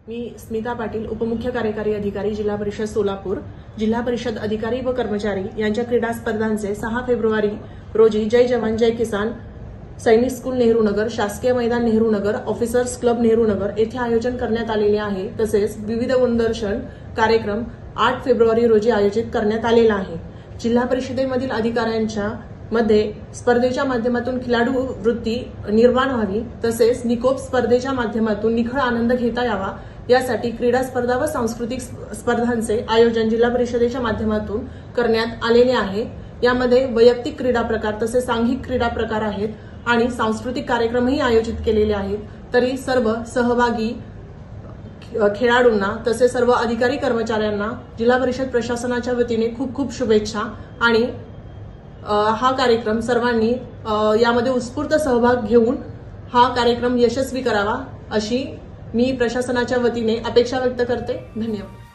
मी स्मिता पाटील, उपमुख्य कार्यकारी अधिकारी, जिल्हा परिषद सोलापूर. जिल्हा परिषद अधिकारी व कर्मचारी यांच्या क्रीडा स्पर्धांचे 6 फेब्रुवारी रोजी जय जवान जय किसान, सैनिक स्कूल नेहरू नगर, शासकीय मैदान नेहरू नगर, ऑफिसर्स क्लब नेहरू नगर येथे आयोजन करण्यात आलेले आहे. तसेच विविध गुणदर्शन कार्यक्रम 8 फेब्रुवारी रोजी आयोजित करण्यात आलेला आहे. जिल्हा परिषदेमधील अधिकाऱ्यांच्या मध्ये स्पर्धेच्या माध्यमातून खिलाडू वृत्ती निर्माण व्हावी, तसेच निकोप स्पर्धेच्या माध्यमातून निखळ आनंद घेता यावा यासाठी क्रीडा स्पर्धा व सांस्कृतिक स्पर्धांचे आयोजन जिल्हा परिषदेच्या माध्यमातून करण्यात आलेले आहे. यामध्ये वैयक्तिक क्रीडा प्रकार तसेच सांघिक क्रीडा प्रकार आहेत आणि सांस्कृतिक कार्यक्रमही आयोजित केलेले आहेत. तरी सर्व सहभागी खेळाडूंना तसेच सर्व अधिकारी कर्मचाऱ्यांना जिल्हा परिषद प्रशासनाच्या वतीने खूप खूप शुभेच्छा. आणि हा कार्यक्रम सर्वांनी यामध्ये उत्स्फूर्त सहभाग घेऊन हा कार्यक्रम यशस्वी करावा अशी मी प्रशासनाच्या वतीने अपेक्षा व्यक्त करते. धन्यवाद.